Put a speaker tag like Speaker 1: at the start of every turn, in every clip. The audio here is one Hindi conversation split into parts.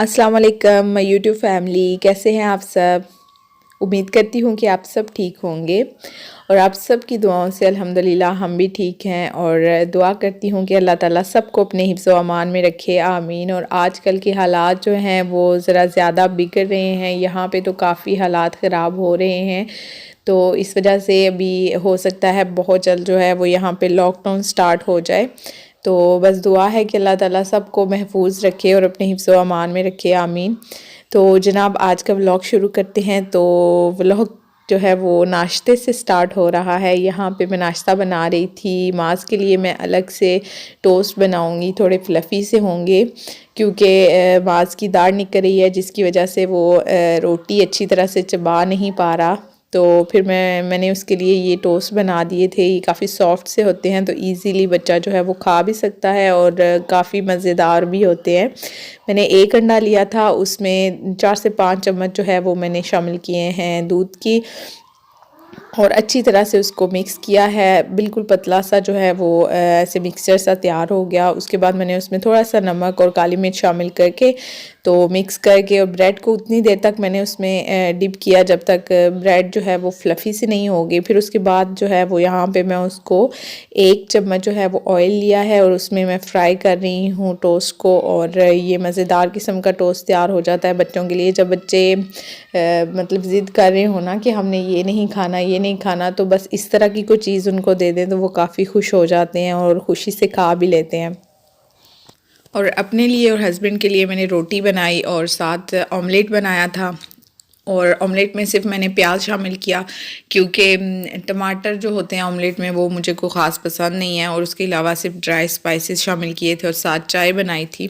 Speaker 1: अस्सलाम वालेकुम यूट्यूब फैमिली, कैसे हैं आप सब। उम्मीद करती हूँ कि आप सब ठीक होंगे और आप सब की दुआओं से अल्हम्दुलिल्लाह हम भी ठीक हैं। और दुआ करती हूँ कि अल्लाह ताला सबको अपने हिफ्ज़ व अमान में रखे, आमीन। और आजकल के हालात जो हैं वो ज़रा ज़्यादा बिगड़ रहे हैं, यहाँ पे तो काफ़ी हालात ख़राब हो रहे हैं। तो इस वजह से अभी हो सकता है बहुत जल्द जो है वो यहाँ पे लॉकडाउन स्टार्ट हो जाए। तो बस दुआ है कि अल्लाह ताला सबको महफूज रखे और अपने हिफ्ज़ व अमान में रखे, आमीन। तो जनाब आज का व्लॉग शुरू करते हैं। तो व्लॉग जो है वो नाश्ते से स्टार्ट हो रहा है। यहाँ पे मैं नाश्ता बना रही थी। माज़ के लिए मैं अलग से टोस्ट बनाऊँगी, थोड़े फ्लफ़ी से होंगे क्योंकि माज़ की दाढ़ निकल रही है, जिसकी वजह से वो रोटी अच्छी तरह से चबा नहीं पा रहा। तो फिर मैंने उसके लिए ये टोस्ट बना दिए थे। ये काफ़ी सॉफ्ट से होते हैं तो इजीली बच्चा जो है वो खा भी सकता है और काफ़ी मज़ेदार भी होते हैं। मैंने एक अंडा लिया था, उसमें 4 से 5 चम्मच जो है वो मैंने शामिल किए हैं दूध की और अच्छी तरह से उसको मिक्स किया है। बिल्कुल पतला सा जो है वो ऐसे मिक्सचर सा तैयार हो गया। उसके बाद मैंने उसमें थोड़ा सा नमक और काली मिर्च शामिल करके तो मिक्स करके और ब्रेड को उतनी देर तक मैंने उसमें डिप किया जब तक ब्रेड जो है वो फ्लफ़ी सी नहीं होगी। फिर उसके बाद जो है वो यहाँ पे मैं उसको 1 चम्मच जो है वो ऑयल लिया है और उसमें मैं फ्राई कर रही हूँ टोस्ट को। और ये मज़ेदार किस्म का टोस्ट तैयार हो जाता है बच्चों के लिए। जब बच्चे मतलब ज़िद कर रहे हो ना कि हमने ये नहीं खाना ये नहीं खाना, तो बस इस तरह की कोई चीज़ उनको दे दें तो वो काफ़ी खुश हो जाते हैं और खुशी से खा भी लेते हैं। और अपने लिए और हस्बैंड के लिए मैंने रोटी बनाई और साथ ऑमलेट बनाया था। और ऑमलेट में सिर्फ मैंने प्याज शामिल किया क्योंकि टमाटर जो होते हैं ऑमलेट में वो मुझे को ख़ास पसंद नहीं है। और उसके अलावा सिर्फ ड्राई स्पाइसेस शामिल किए थे और साथ चाय बनाई थी।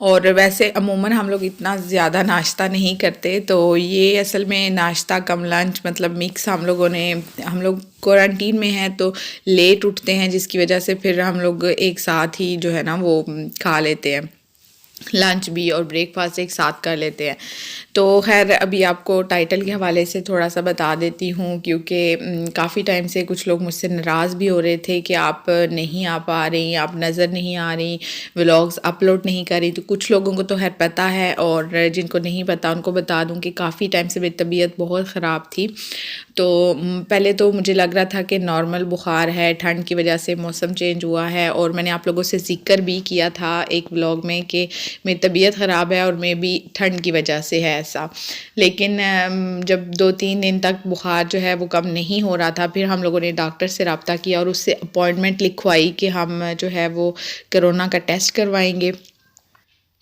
Speaker 1: और वैसे अमूमन हम लोग इतना ज़्यादा नाश्ता नहीं करते, तो ये असल में नाश्ता कम लंच मतलब मिक्स हम लोग क्वारंटीन में हैं तो लेट उठते हैं, जिसकी वजह से फिर हम लोग एक साथ ही जो है ना वो खा लेते हैं, लंच भी और ब्रेकफास्ट एक साथ कर लेते हैं। तो खैर अभी आपको टाइटल के हवाले से थोड़ा सा बता देती हूँ क्योंकि काफ़ी टाइम से कुछ लोग मुझसे नाराज़ भी हो रहे थे कि आप नहीं आ पा रही, आप नज़र नहीं आ रही, व्लॉग्स अपलोड नहीं कर रही। तो कुछ लोगों को तो खैर पता है और जिनको नहीं पता उनको बता दूँ कि काफ़ी टाइम से मेरी तबीयत बहुत ख़राब थी। तो पहले तो मुझे लग रहा था कि नॉर्मल बुखार है, ठंड की वजह से मौसम चेंज हुआ है। और मैंने आप लोगों से ज़िक्र भी किया था एक व्लॉग में कि मेरी तबीयत ख़राब है और मे बी ठंड की वजह से है ऐसा। लेकिन जब 2-3 दिन तक बुखार जो है वो कम नहीं हो रहा था, फिर हम लोगों ने डॉक्टर से रब्ता किया और उससे अपॉइंटमेंट लिखवाई कि हम जो है वो कोरोना का टेस्ट करवाएंगे।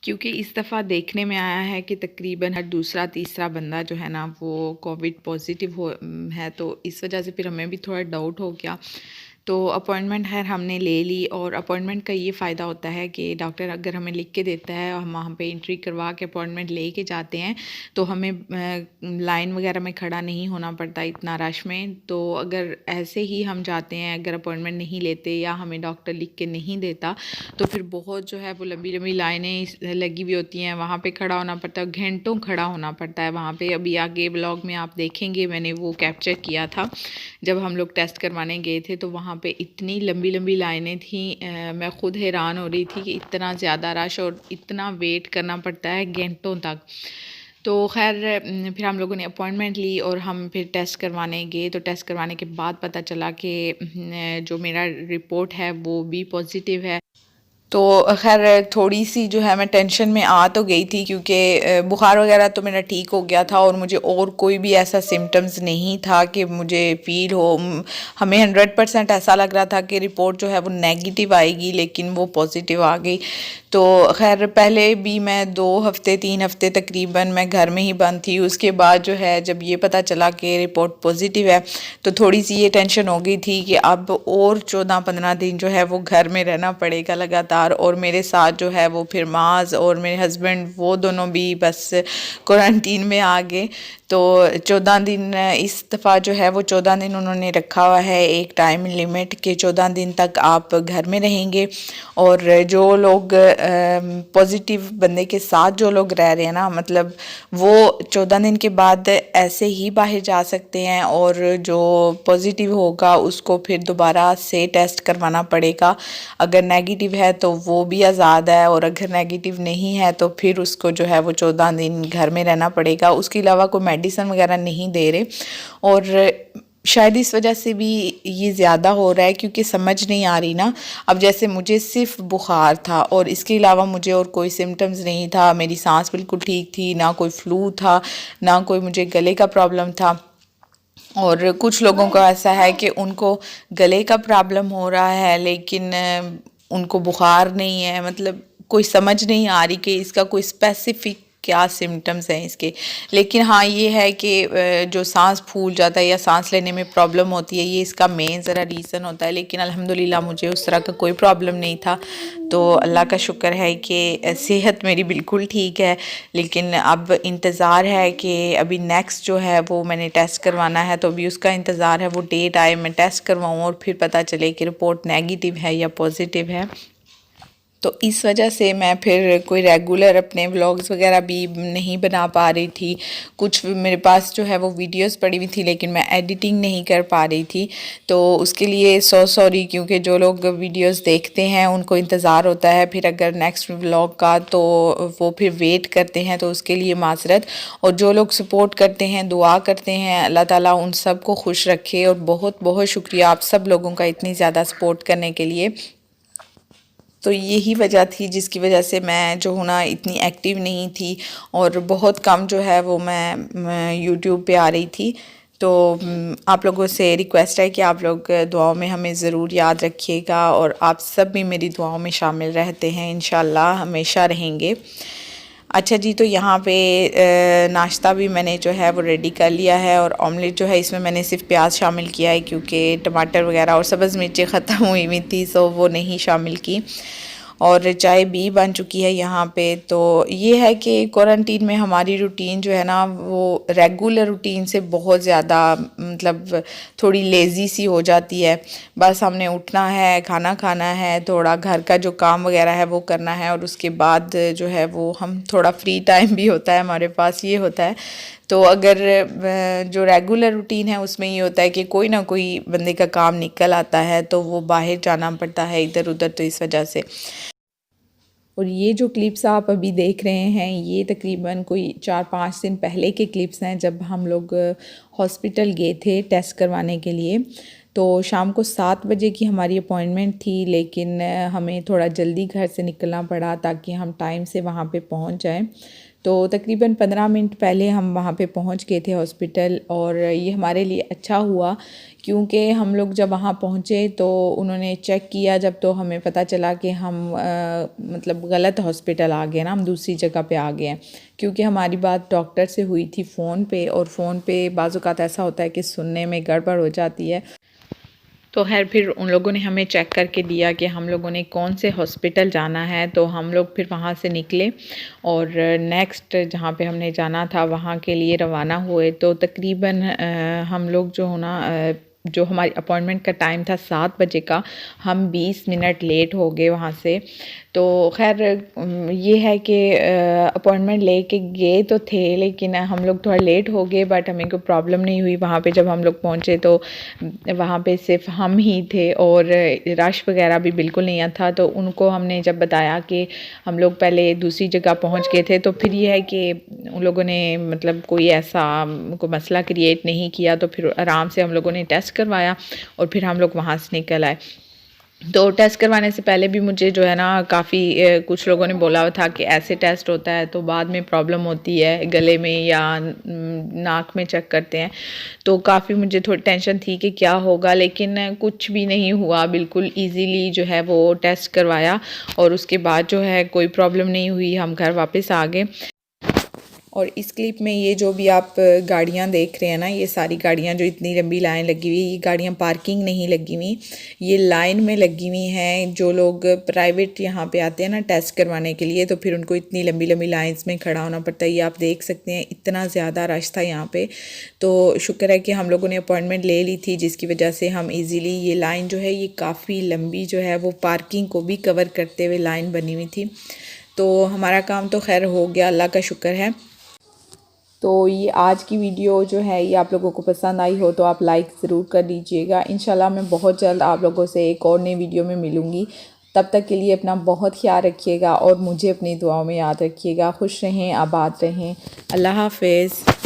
Speaker 1: क्योंकि इस दफ़ा देखने में आया है कि तकरीबन हर दूसरा तीसरा बंदा जो है ना वो कोविड पॉजिटिव है। तो इस वजह से फिर हमें भी थोड़ा डाउट हो गया। तो अपॉइंटमेंट है हमने ले ली। और अपॉइंटमेंट का ये फ़ायदा होता है कि डॉक्टर अगर हमें लिख के देता है और हम वहाँ पे एंट्री करवा के अपॉइंटमेंट ले के जाते हैं तो हमें लाइन वगैरह में खड़ा नहीं होना पड़ता इतना रश में। तो अगर ऐसे ही हम जाते हैं, अगर अपॉइंटमेंट नहीं लेते या हमें डॉक्टर लिख के नहीं देता तो फिर बहुत जो है वो लंबी लंबी लाइनें लगी हुई होती हैं, वहाँ पे खड़ा होना पड़ता है, घंटों खड़ा होना पड़ता है वहाँ पे। अभी आगे ब्लॉग में आप देखेंगे मैंने वो कैप्चर किया था जब हम लोग टेस्ट करवाने गए थे। तो वहाँ पे इतनी लंबी लंबी लाइनें थी, मैं ख़ुद हैरान हो रही थी कि इतना ज़्यादा रश और इतना वेट करना पड़ता है घंटों तक। तो खैर फिर हम लोगों ने अपॉइंटमेंट ली और हम फिर टेस्ट करवाने गए। तो टेस्ट करवाने के बाद पता चला कि जो मेरा रिपोर्ट है वो भी पॉजिटिव है। तो खैर थोड़ी सी जो है मैं टेंशन में आ तो गई थी क्योंकि बुखार वगैरह तो मेरा ठीक हो गया था और मुझे और कोई भी ऐसा सिम्टम्स नहीं था कि मुझे फील हो। हमें 100% ऐसा लग रहा था कि रिपोर्ट जो है वो नेगेटिव आएगी, लेकिन वो पॉजिटिव आ गई। तो खैर पहले भी मैं 2 हफ़्ते 3 हफ़्ते तकरीबन मैं घर में ही बंद थी। उसके बाद जो है जब ये पता चला कि रिपोर्ट पॉजिटिव है तो थोड़ी सी ये टेंशन हो गई थी कि अब और 14-15 दिन जो है वो घर में रहना पड़ेगा लगातार। और मेरे साथ जो है वो फिर माज़ और मेरे हस्बैंड वो दोनों भी बस क्वारंटीन में आ गए। तो 14 दिन इस दफ़ा जो है वो 14 दिन उन्होंने रखा हुआ है एक टाइम लिमिट के 14 दिन तक आप घर में रहेंगे। और जो लोग पॉजिटिव बंदे के साथ जो लोग रह रहे हैं ना, मतलब वो 14 दिन के बाद ऐसे ही बाहर जा सकते हैं और जो पॉजिटिव होगा उसको फिर दोबारा से टेस्ट करवाना पड़ेगा। अगर नेगेटिव है तो तो वो भी आज़ाद है, और अगर नेगेटिव नहीं है तो फिर उसको जो है वो 14 दिन घर में रहना पड़ेगा। उसके अलावा कोई मेडिसिन वगैरह नहीं दे रहे, और शायद इस वजह से भी ये ज़्यादा हो रहा है क्योंकि समझ नहीं आ रही ना। अब जैसे मुझे सिर्फ बुखार था और इसके अलावा मुझे और कोई सिम्टम्स नहीं था, मेरी सांस बिल्कुल ठीक थी, ना कोई फ्लू था, ना कोई मुझे गले का प्रॉब्लम था। और कुछ लोगों का ऐसा है कि उनको गले का प्रॉब्लम हो रहा है लेकिन उनको बुखार नहीं है, मतलब कोई समझ नहीं आ रही कि इसका कोई स्पेसिफिक क्या सिम्टम्स हैं इसके। लेकिन हाँ ये है कि जो सांस फूल जाता है या सांस लेने में प्रॉब्लम होती है, ये इसका मेन ज़रा रीज़न होता है। लेकिन अल्हम्दुलिल्लाह मुझे उस तरह का कोई प्रॉब्लम नहीं था, तो अल्लाह का शुक्र है कि सेहत मेरी बिल्कुल ठीक है। लेकिन अब इंतज़ार है कि अभी नेक्स्ट जो है वो मैंने टेस्ट करवाना है, तो अभी उसका इंतज़ार है, वो डेट आए, मैं टेस्ट करवाऊँ और फिर पता चले कि रिपोर्ट नेगेटिव है या पॉजिटिव है। तो इस वजह से मैं फिर कोई रेगुलर अपने व्लॉग्स वगैरह भी नहीं बना पा रही थी। कुछ मेरे पास जो है वो वीडियोस पड़ी हुई थी लेकिन मैं एडिटिंग नहीं कर पा रही थी, तो उसके लिए सॉरी, क्योंकि जो लोग वीडियोस देखते हैं उनको इंतज़ार होता है फिर अगर नेक्स्ट व्लॉग का, तो वो फिर वेट करते हैं, तो उसके लिए माज़रत। और जो लोग सपोर्ट करते हैं, दुआ करते हैं, अल्लाह ताला उन सब को खुश रखे। और बहुत बहुत शुक्रिया आप सब लोगों का इतनी ज़्यादा सपोर्ट करने के लिए। तो यही वजह थी जिसकी वजह से मैं जो हूँ ना इतनी एक्टिव नहीं थी, और बहुत कम जो है वो मैं यूट्यूब पे आ रही थी। तो आप लोगों से रिक्वेस्ट है कि आप लोग दुआओं में हमें ज़रूर याद रखिएगा, और आप सब भी मेरी दुआओं में शामिल रहते हैं, इंशाल्लाह हमेशा रहेंगे। अच्छा जी, तो यहाँ पे नाश्ता भी मैंने जो है वो रेडी कर लिया है, और ऑमलेट जो है इसमें मैंने सिर्फ प्याज शामिल किया है क्योंकि टमाटर वगैरह और सब्ज़ मिर्ची ख़त्म हुई हुई थी, सो वो नहीं शामिल की। और चाय भी बन चुकी है यहाँ पे। तो ये है कि क्वारंटीन में हमारी रूटीन जो है ना वो रेगुलर रूटीन से बहुत ज़्यादा मतलब थोड़ी लेज़ी सी हो जाती है। बस हमने उठना है, खाना खाना है, थोड़ा घर का जो काम वगैरह है वो करना है, और उसके बाद जो है वो हम थोड़ा फ्री टाइम भी होता है हमारे पास, ये होता है। तो अगर जो रेगुलर रूटीन है उसमें ये होता है कि कोई ना कोई बंदे का काम निकल आता है, तो वो बाहर जाना पड़ता है इधर उधर, तो इस वजह से। और ये जो क्लिप्स आप अभी देख रहे हैं ये तकरीबन कोई 4-5 दिन पहले के क्लिप्स हैं, जब हम लोग हॉस्पिटल गए थे टेस्ट करवाने के लिए। तो शाम को 7 बजे की हमारी अपॉइंटमेंट थी, लेकिन हमें थोड़ा जल्दी घर से निकलना पड़ा ताकि हम टाइम से वहाँ पे पहुँच जाएं। तो तकरीबन 15 मिनट पहले हम वहाँ पे पहुँच गए थे हॉस्पिटल, और ये हमारे लिए अच्छा हुआ क्योंकि हम लोग जब वहाँ पहुँचे तो उन्होंने चेक किया जब, तो हमें पता चला कि हम मतलब गलत हॉस्पिटल आ गए ना, हम दूसरी जगह पे आ गए हैं। क्योंकि हमारी बात डॉक्टर से हुई थी फ़ोन पे, और फ़ोन पे बाज़ औक़ात ऐसा होता है कि सुनने में गड़बड़ हो जाती है। तो खैर फिर उन लोगों ने हमें चेक करके दिया कि हम लोगों ने कौन से हॉस्पिटल जाना है, तो हम लोग फिर वहाँ से निकले और नेक्स्ट जहाँ पे हमने जाना था वहाँ के लिए रवाना हुए। तो तकरीबन हम लोग जो होना जो हमारी अपॉइंटमेंट का टाइम था 7 बजे का, हम 20 मिनट लेट हो गए वहाँ से। तो खैर ये है कि अपॉइंटमेंट लेके गए तो थे, लेकिन हम लोग थोड़ा लेट हो गए, बट हमें कोई प्रॉब्लम नहीं हुई। वहाँ पे जब हम लोग पहुँचे तो वहाँ पे सिर्फ हम ही थे और रश वगैरह भी बिल्कुल नहीं था। तो उनको हमने जब बताया कि हम लोग पहले दूसरी जगह पहुँच गए थे, तो फिर ये है कि उन लोगों ने मतलब कोई ऐसा कोई मसला क्रिएट नहीं किया। तो फिर आराम से हम लोगों ने टेस्ट करवाया और फिर हम लोग वहाँ से निकल आए। तो टेस्ट करवाने से पहले भी मुझे जो है ना काफ़ी कुछ लोगों ने बोला था कि ऐसे टेस्ट होता है तो बाद में प्रॉब्लम होती है गले में या नाक में चेक करते हैं। तो काफ़ी मुझे थोड़ी टेंशन थी कि क्या होगा, लेकिन कुछ भी नहीं हुआ। बिल्कुल इजीली जो है वो टेस्ट करवाया और उसके बाद जो है कोई प्रॉब्लम नहीं हुई, हम घर वापस आ गए। और इस क्लिप में ये जो भी आप गाड़ियाँ देख रहे हैं ना, ये सारी गाड़ियाँ जो इतनी लंबी लाइन लगी हुई, ये गाड़ियाँ पार्किंग नहीं लगी हुई, ये लाइन में लगी हुई हैं। जो लोग प्राइवेट यहाँ पे आते हैं ना टेस्ट करवाने के लिए, तो फिर उनको इतनी लंबी लंबी लाइंस में खड़ा होना पड़ता है। ये आप देख सकते हैं इतना ज़्यादा रश था यहाँ पे। तो शुक्र है कि हम लोगों ने अपॉइंटमेंट ले ली थी, जिसकी वजह से हम ईज़िली, ये लाइन जो है ये काफ़ी लंबी जो है वो पार्किंग को भी कवर करते हुए लाइन बनी हुई थी। तो हमारा काम तो खैर हो गया, अल्लाह का शुक्र है। तो ये आज की वीडियो जो है ये आप लोगों को पसंद आई हो तो आप लाइक ज़रूर कर दीजिएगा। इंशाल्लाह मैं बहुत जल्द आप लोगों से एक और नई वीडियो में मिलूँगी। तब तक के लिए अपना बहुत ख्याल रखिएगा और मुझे अपनी दुआओं में याद रखिएगा। खुश रहें, आबाद रहें। अल्लाह हाफ़िज़।